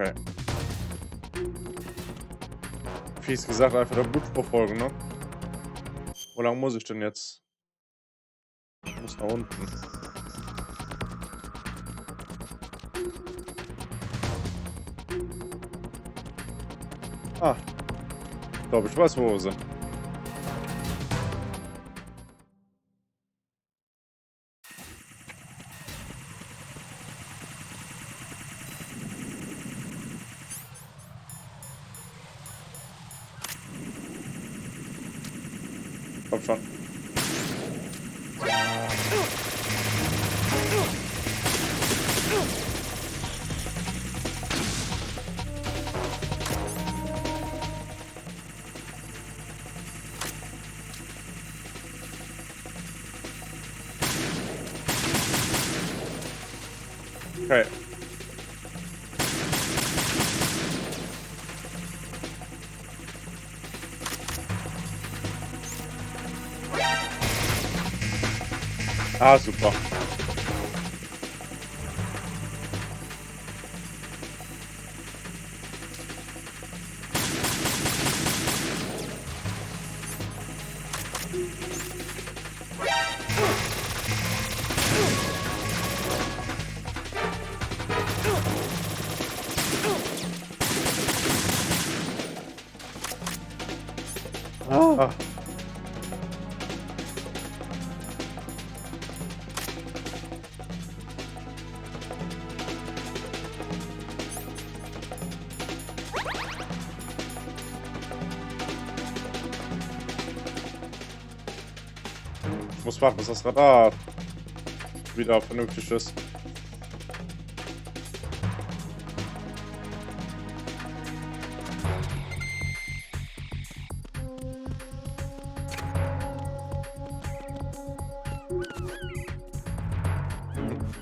Okay. Fies gesagt, einfach der Blutspur folgen, ne? Wo lang muss ich denn jetzt? Ich muss nach unten. Ah, ich glaube, ich weiß, wo wir sind. Komm schon. Okay. Ah, super. Ah. Ich muss warten, bis das Radar wieder vernünftig ist.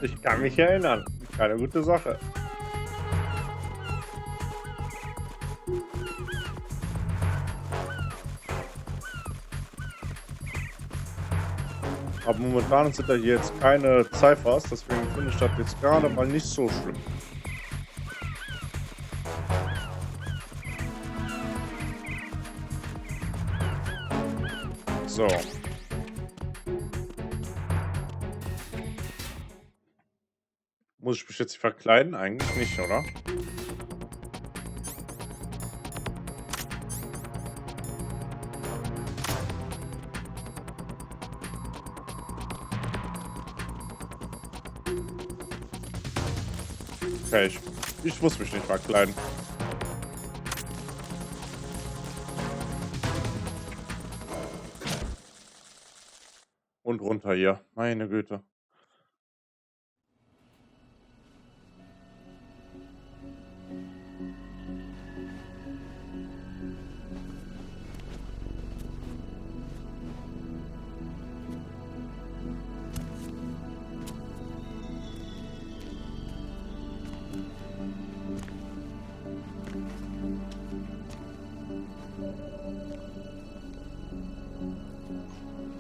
Ich kann mich erinnern. Keine gute Sache. Aber momentan sind da hier jetzt keine Ciphers, deswegen finde ich das jetzt gerade mal nicht so schlimm. So. Muss ich mich jetzt verkleiden? Eigentlich nicht, oder? Okay, ich muss mich nicht verkleiden. Und runter hier. Meine Güte.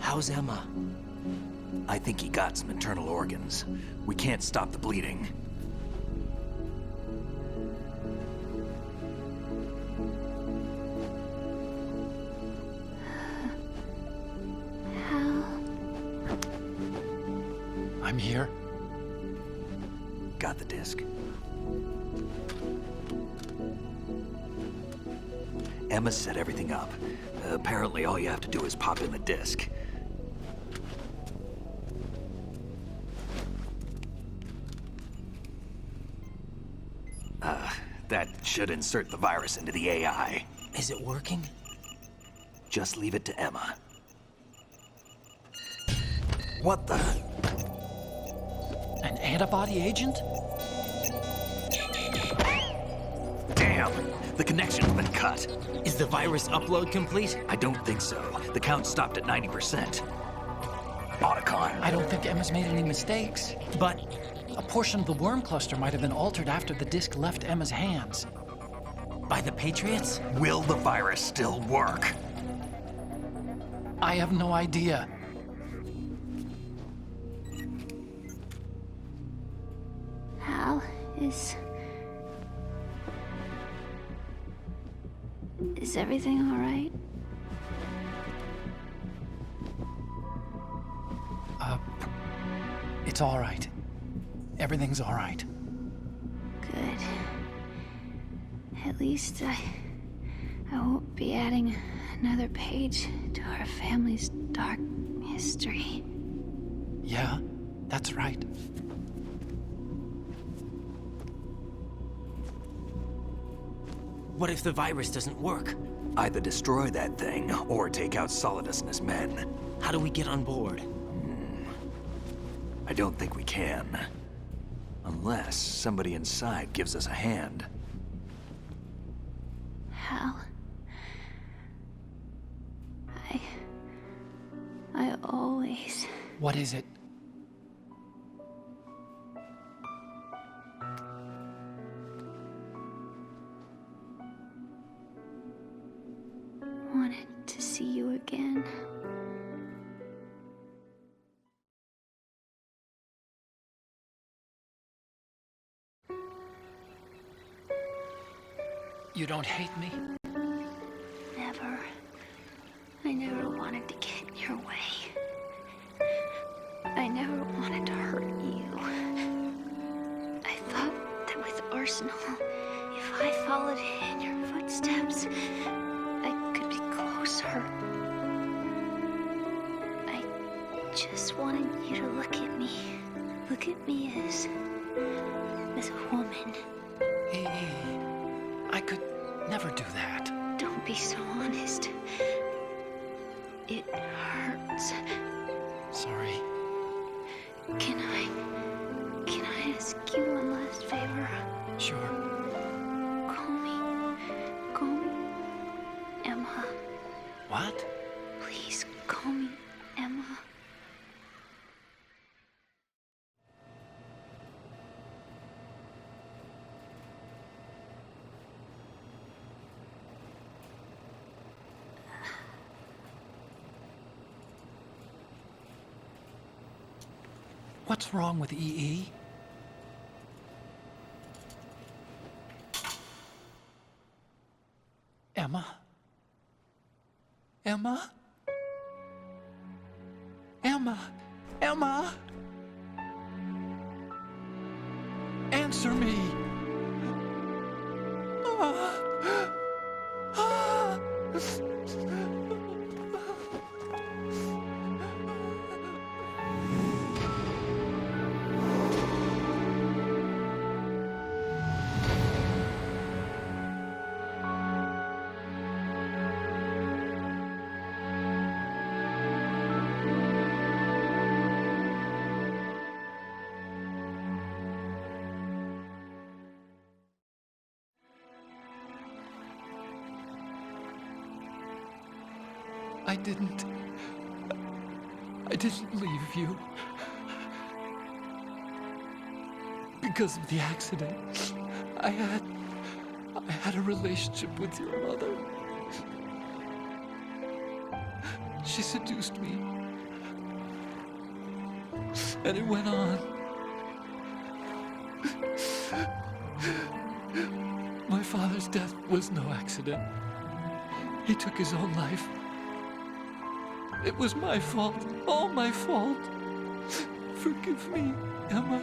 How's Emma? I think he got some internal organs. We can't stop the bleeding. I'm here. Got the disc. Emma set everything up. Apparently all you have to do is pop in the disc. That should insert the virus into the AI. Is it working? Just leave it to Emma. What the? An antibody agent? Damn! The connection's been cut. Is the virus upload complete? I don't think so. The count stopped at 90%. Otacon. I don't think Emma's made any mistakes. But a portion of the worm cluster might have been altered after the disc left Emma's hands. By the Patriots? Will the virus still work? I have no idea. Hal is Is everything all right? It's all right. Everything's all right. Good. At least I won't be adding another page to our family's dark history. Yeah, that's right. What if the virus doesn't work? Either destroy that thing, or take out Solidus and his men. How do we get on board? I don't think we can. Unless somebody inside gives us a hand. Hal. I always... What is it? wanted to see you again. You don't hate me? Never. I never wanted to get in your way. I never wanted to hurt you. I thought that with Arsenal, if I followed in your footsteps, I could be closer. I just wanted you to look at me. Look at me as a woman. I could never do that. Don't be so honest. It hurts. Sorry. Can I ask you one last favor? Sure. Call me Emma. What? Please call me Emma. What's wrong with EE? Emma? Emma? Emma? Emma? Answer me! I didn't leave you. Because of the accident, I had a relationship with your mother. She seduced me. And it went on. My father's death was no accident. He took his own life. It was my fault, all my fault. Forgive me, Emma.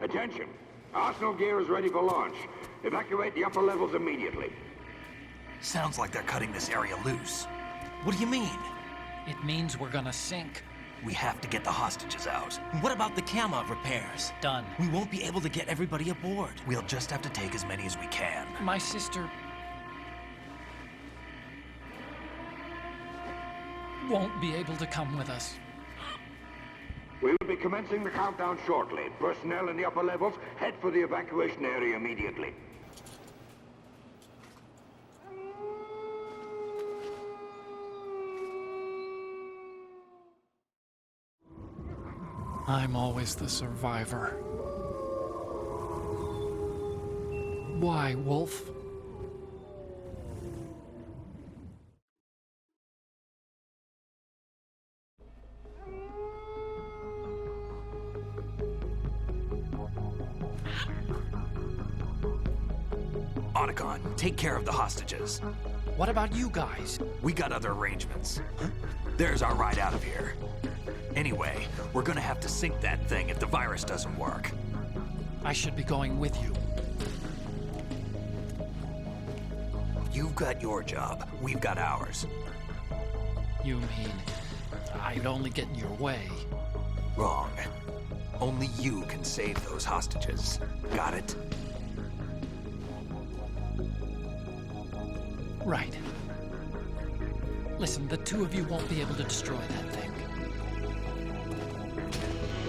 Attention! Arsenal gear is ready for launch. Evacuate the upper levels immediately. Sounds like they're cutting this area loose. What do you mean? It means we're gonna sink. We have to get the hostages out. What about the camera repairs? Done. We won't be able to get everybody aboard. We'll just have to take as many as we can. My sister won't be able to come with us. We will be commencing the countdown shortly. Personnel in the upper levels, head for the evacuation area immediately. I'm always the survivor. Why, Wolf? Otacon, take care of the hostages. What about you guys? We got other arrangements. There's our ride out of here. Anyway, we're gonna have to sink that thing if the virus doesn't work. I should be going with you. You've got your job, we've got ours. You mean I'd only get in your way? Wrong. Only you can save those hostages. Got it? Right. Listen, the two of you won't be able to destroy that thing.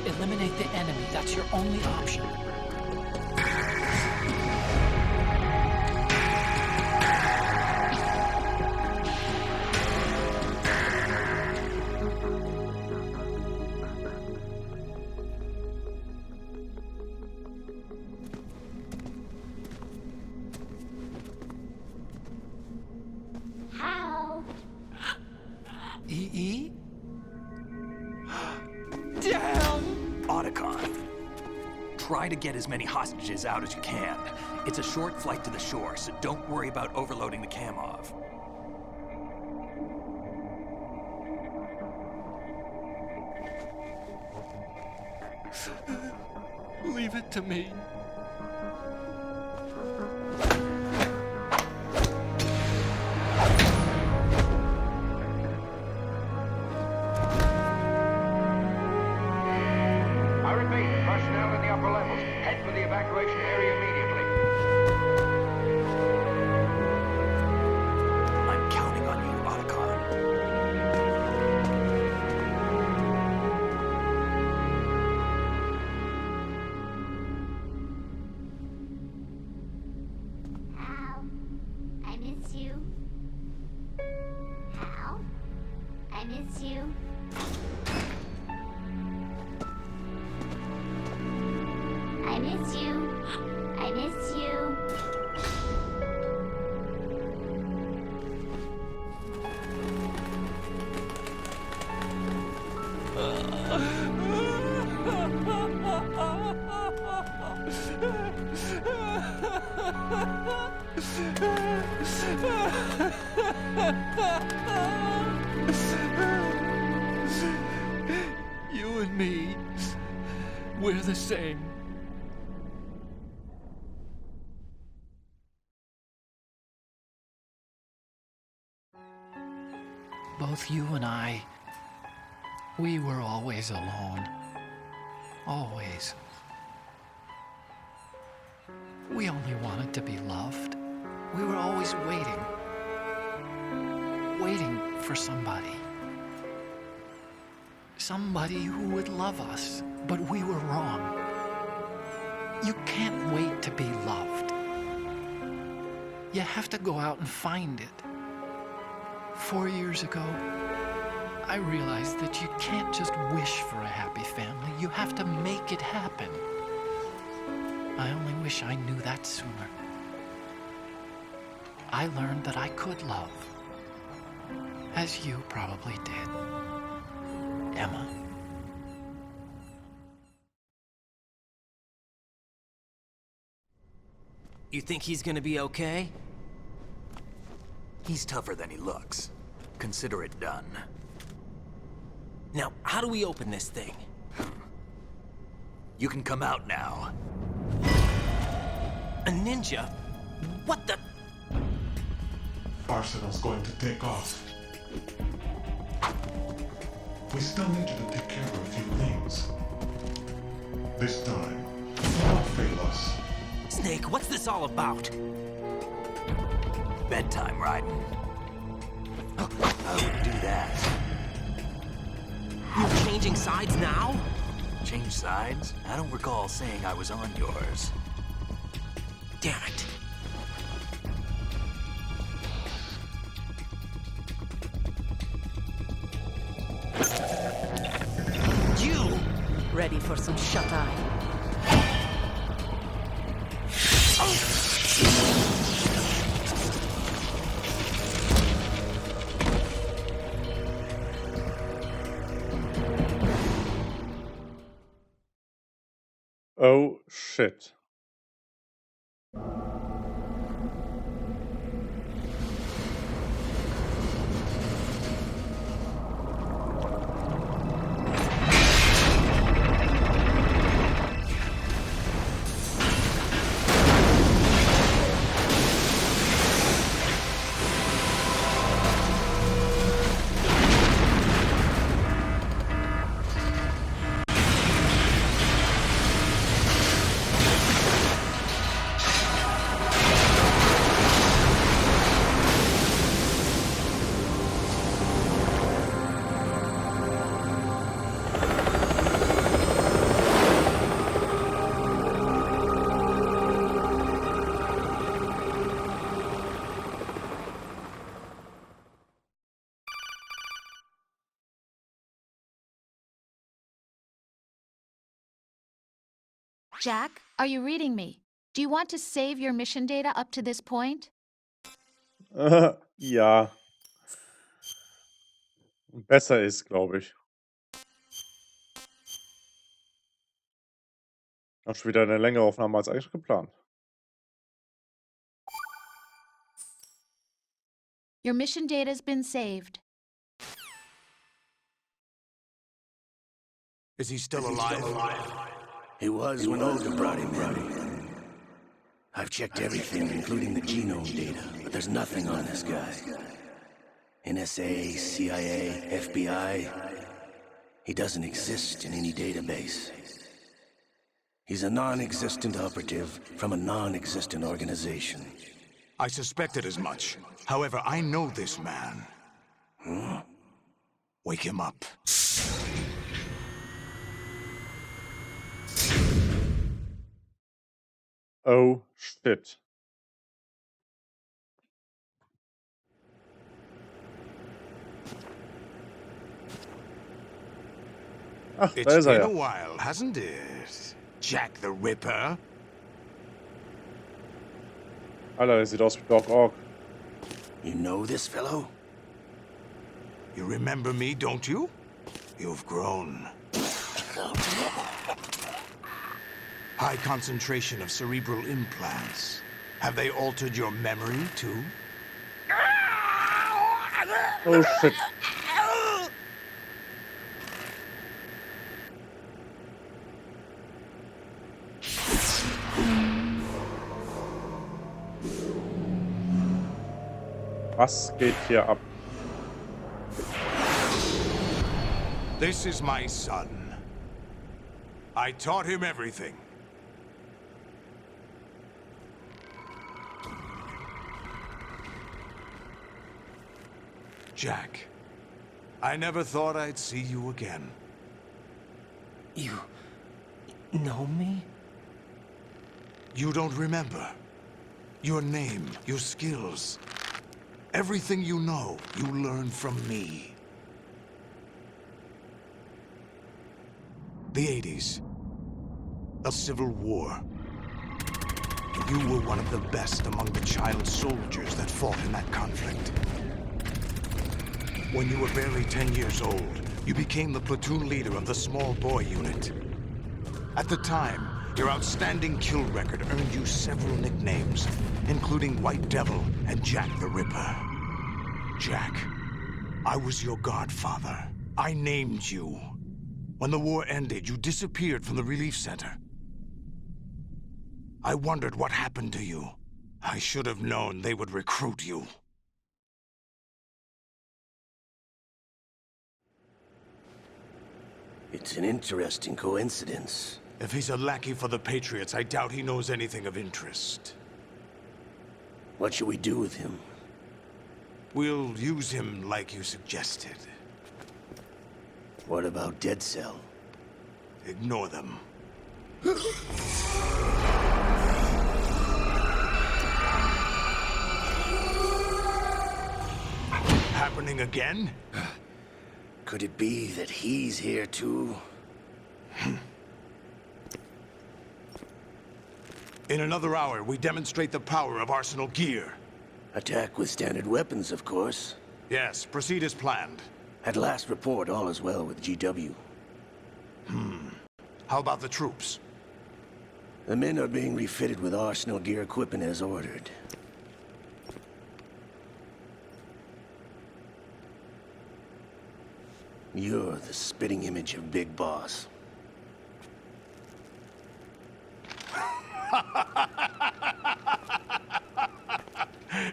Eliminate the enemy. That's your only option. How? E? Damn! Otacon, try to get as many hostages out as you can. It's a short flight to the shore, so don't worry about overloading the cam off. Leave it to me. I repeat, personnel in the upper levels, head for the evacuation area immediately. I'm counting on you, Otacon. Hal, I miss you. Hal, I miss you. I miss you. I miss you. You and me, we're the same. Both you and I, we were always alone. Always. We only wanted to be loved. We were always waiting. Waiting for somebody. Somebody who would love us, but we were wrong. You can't wait to be loved. You have to go out and find it. 4 years ago, I realized that you can't just wish for a happy family. You have to make it happen. I only wish I knew that sooner. I learned that I could love, as you probably did, Emma. You think he's gonna be okay? He's tougher than he looks. Consider it done. Now, how do we open this thing? You can come out now. A ninja? What the? Arsenal's going to take off. We still need you to take care of a few things. This time, do not fail us. Snake, what's this all about? Bedtime, Raiden. I wouldn't do that. You're changing sides now? Change sides? I don't recall saying I was on yours. Damn it. You! Ready for some shut-eye? Oh shit. Jack, are you reading me? Do you want to save your mission data up to this point? Ja. Besser ist, glaube ich. Auch schon wieder eine längere Aufnahme als eigentlich geplant. Your mission data's been saved. Is he still alive? He was when Olga brought him in. I've checked everything, including the genome data, but there's nothing on this guy. NSA, CIA, FBI. He doesn't exist in any database. He's a non-existent operative from a non-existent organization. I suspected as much. However, I know this man. Huh? Wake him up. Oh shit. Ach, da It's ist er been ja. a while, hasn't it? Jack the Ripper? Alter, der sieht aus wie Doc Ock. You know this fellow? You remember me, don't you? You've grown. High concentration of cerebral implants. Have they altered your memory, too? Oh shit. Was geht hier ab? This is my son. I taught him everything. Jack, I never thought I'd see you again. You know me? You don't remember. Your name, your skills. Everything you know, you learned from me. The 80s. A civil war. You were one of the best among the child soldiers that fought in that conflict. When you were barely 10 years old, you became the platoon leader of the small boy unit. At the time, your outstanding kill record earned you several nicknames, including White Devil and Jack the Ripper. Jack, I was your godfather. I named you. When the war ended, you disappeared from the relief center. I wondered what happened to you. I should have known they would recruit you. It's an interesting coincidence. If he's a lackey for the Patriots, I doubt he knows anything of interest. What should we do with him? We'll use him like you suggested. What about Dead Cell? Ignore them. Happening again? Could it be that he's here too? In another hour, we demonstrate the power of Arsenal gear. Attack with standard weapons, of course. Yes, proceed as planned. At last report, all is well with GW. How about the troops? The men are being refitted with Arsenal gear equipment as ordered. You're the spitting image of Big Boss.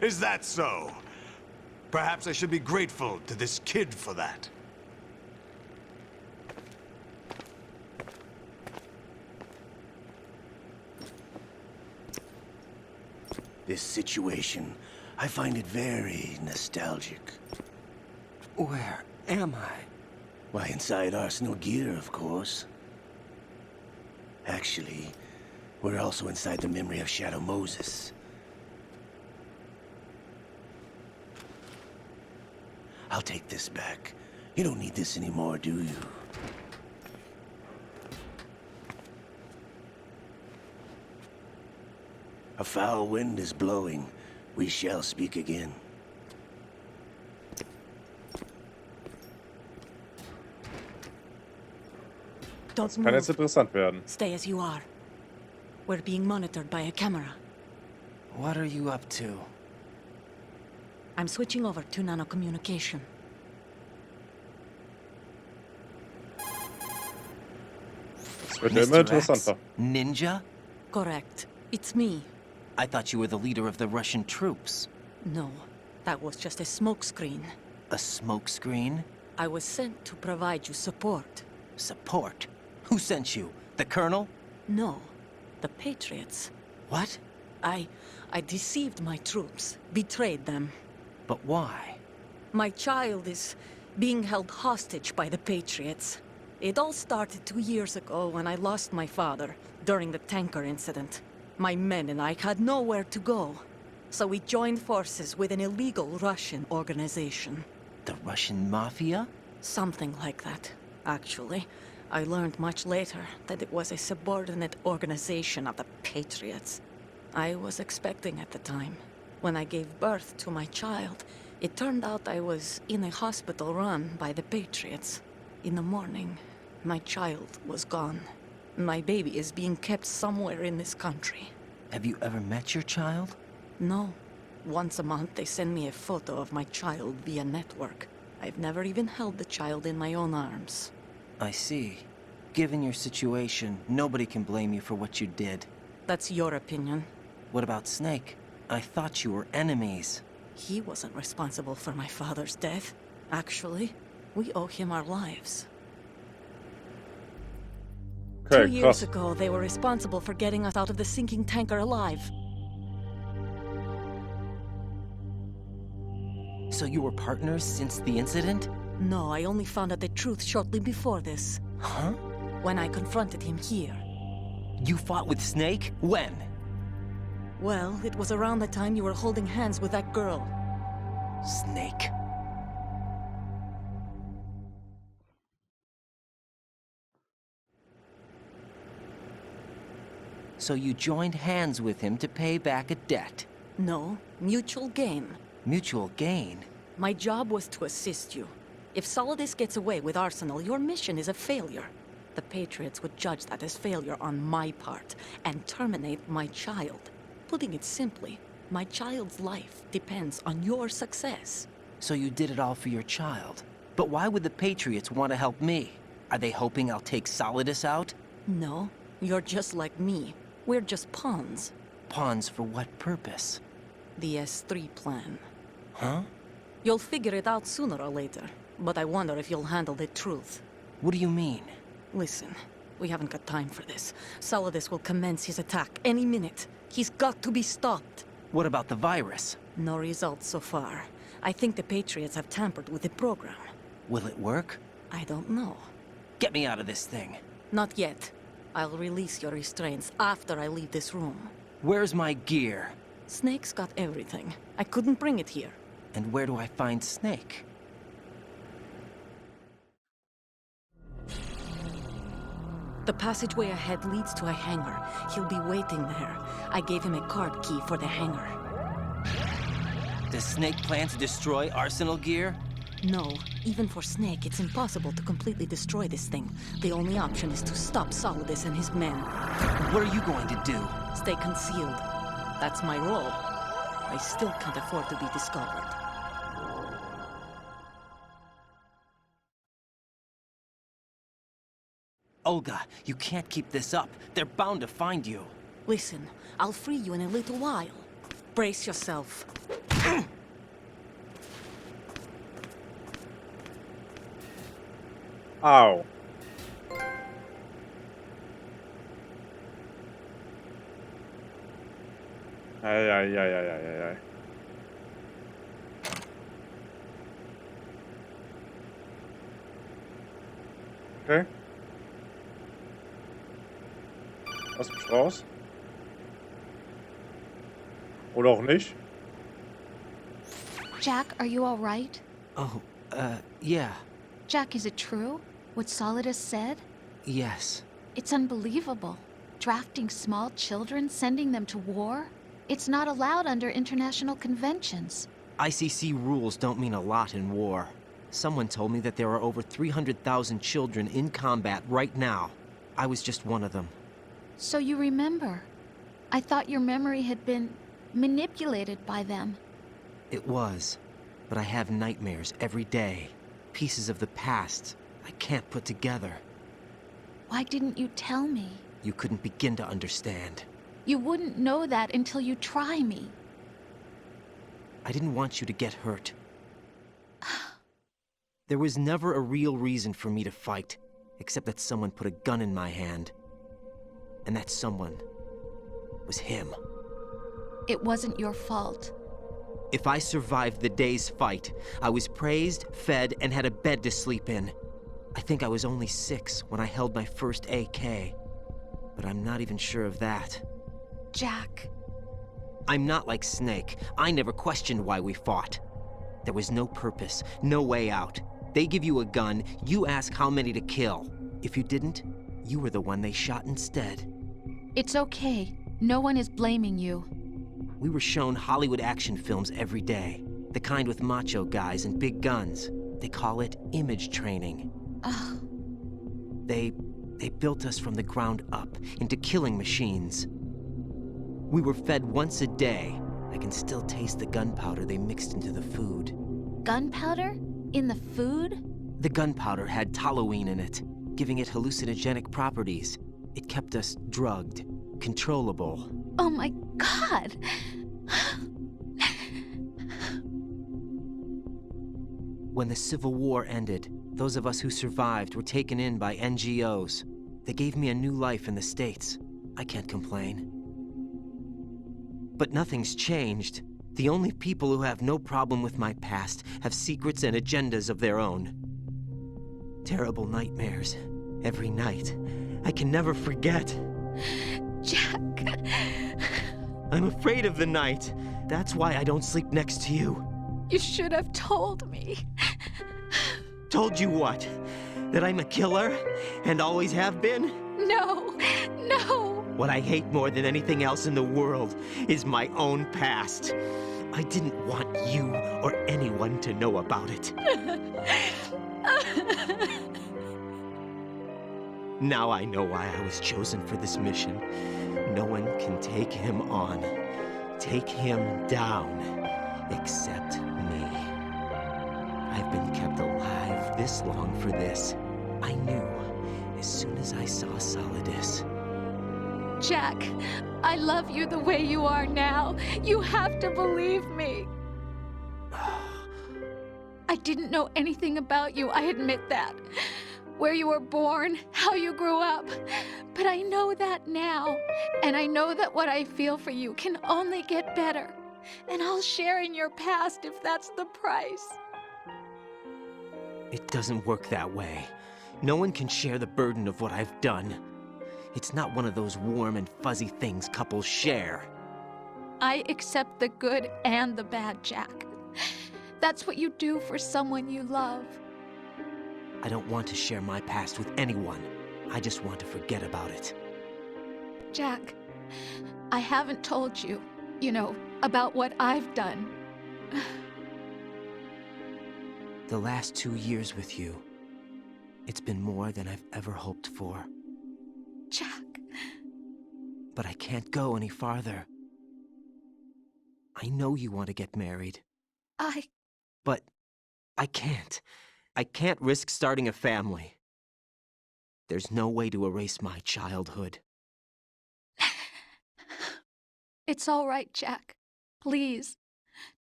Is that so? Perhaps I should be grateful to this kid for that. This situation, I find it very nostalgic. Where am I? Why, inside Arsenal gear, of course. Actually, we're also inside the memory of Shadow Moses. I'll take this back. You don't need this anymore, do you? A foul wind is blowing. We shall speak again. Don't Kann jetzt move. interessant werden. Stay as you are. We're being monitored by a camera. What are you up to? I'm switching over to nanocommunication. Es wird ja immer interessanter. Ninja? Correct. It's me. I thought you were the leader of the Russian troops. No, that was just a smokescreen. A smokescreen? I was sent to provide you support. Support? Who sent you? The Colonel? No, the Patriots. What? I deceived my troops, betrayed them. But why? My child is being held hostage by the Patriots. It all started 2 years ago when I lost my father during the tanker incident. My men and I had nowhere to go, so we joined forces with an illegal Russian organization. The Russian Mafia? Something like that, actually. I learned much later that it was a subordinate organization of the Patriots. I was expecting at the time. When I gave birth to my child, it turned out I was in a hospital run by the Patriots. In the morning, my child was gone. My baby is being kept somewhere in this country. Have you ever met your child? No. Once a month, they send me a photo of my child via network. I've never even held the child in my own arms. I see. Given your situation, nobody can blame you for what you did. That's your opinion. What about Snake? I thought you were enemies. He wasn't responsible for my father's death. Actually, we owe him our lives. Okay, 2 years krass. ago, they were responsible for getting us out of the sinking tanker alive. So you were partners since the incident? No, I only found out the truth shortly before this. Huh? When I confronted him here. You fought with Snake? When? Well, it was around the time you were holding hands with that girl. Snake. So you joined hands with him to pay back a debt? No, mutual gain. Mutual gain? My job was to assist you. If Solidus gets away with Arsenal, your mission is a failure. The Patriots would judge that as failure on my part, and terminate my child. Putting it simply, my child's life depends on your success. So you did it all for your child. But why would the Patriots want to help me? Are they hoping I'll take Solidus out? No, you're just like me. We're just pawns. Pawns for what purpose? The S3 plan. Huh? You'll figure it out sooner or later, but I wonder if you'll handle the truth. What do you mean? Listen, we haven't got time for this. Solidus will commence his attack any minute. He's got to be stopped. What about the virus? No results so far. I think the Patriots have tampered with the program. Will it work? I don't know. Get me out of this thing. Not yet. I'll release your restraints after I leave this room. Where's my gear? Snake's got everything. I couldn't bring it here. And where do I find Snake? The passageway ahead leads to a hangar. He'll be waiting there. I gave him a card key for the hangar. Does Snake plan to destroy Arsenal gear? No. Even for Snake, it's impossible to completely destroy this thing. The only option is to stop Solidus and his men. What are you going to do? Stay concealed. That's my role. I still can't afford to be discovered. Olga, you can't keep this up. They're bound to find you. Listen, I'll free you in a little while. Brace yourself. Ow. Ei. Okay. Lass mich raus. Oder auch nicht. Jack, are you all right? Oh, yeah. Jack, is it true? What Solidus said? Yes. It's unbelievable. Drafting small children, sending them to war? It's not allowed under international conventions. ICC rules don't mean a lot in war. Someone told me that there are over 300,000 children in combat right now. I was just one of them. So you remember. I thought your memory had been manipulated by them. It was. But I have nightmares every day. Pieces of the past I can't put together. Why didn't you tell me? You couldn't begin to understand. You wouldn't know that until you try me. I didn't want you to get hurt. There was never a real reason for me to fight, except that someone put a gun in my hand. And that someone was him. It wasn't your fault. If I survived the day's fight, I was praised, fed, and had a bed to sleep in. I think I was only 6 when I held my first AK. But I'm not even sure of that. Jack. I'm not like Snake. I never questioned why we fought. There was no purpose, no way out. They give you a gun, you ask how many to kill. If you didn't, you were the one they shot instead. It's okay. No one is blaming you. We were shown Hollywood action films every day. The kind with macho guys and big guns. They call it image training. Ugh. They built us from the ground up into killing machines. We were fed once a day. I can still taste the gunpowder they mixed into the food. Gunpowder? In the food? The gunpowder had toluene in it, giving it hallucinogenic properties. It kept us drugged, controllable. Oh my God! When the Civil War ended, those of us who survived were taken in by NGOs. They gave me a new life in the States. I can't complain. But nothing's changed. The only people who have no problem with my past have secrets and agendas of their own. Terrible nightmares. Every night. I can never forget. Jack. I'm afraid of the night. That's why I don't sleep next to you. You should have told me. Told you what? That I'm a killer? And always have been? No. What I hate more than anything else in the world is my own past. I didn't want you or anyone to know about it. Now I know why I was chosen for this mission. No one can take him on, take him down, except me. I've been kept alive this long for this. I knew as soon as I saw Solidus. Jack, I love you the way you are now. You have to believe me. I didn't know anything about you, I admit that. where you were born, how you grew up. But I know that now. And I know that what I feel for you can only get better. And I'll share in your past if that's the price. It doesn't work that way. No one can share the burden of what I've done. It's not one of those warm and fuzzy things couples share. I accept the good and the bad, Jack. That's what you do for someone you love. I don't want to share my past with anyone. I just want to forget about it. Jack, I haven't told you, about what I've done. The last 2 years with you, it's been more than I've ever hoped for. Jack. But I can't go any farther. I know you want to get married. But I can't. I can't risk starting a family. There's no way to erase my childhood. It's all right, Jack. Please,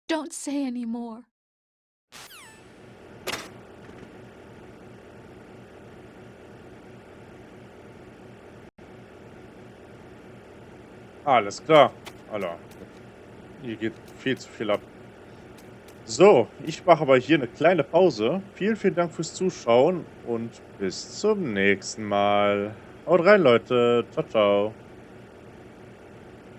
don't say any more. Alles klar. Alter, hier geht viel zu viel ab. So, ich mache aber hier eine kleine Pause. Vielen, vielen Dank fürs Zuschauen und bis zum nächsten Mal. Haut rein, Leute. Ciao, ciao.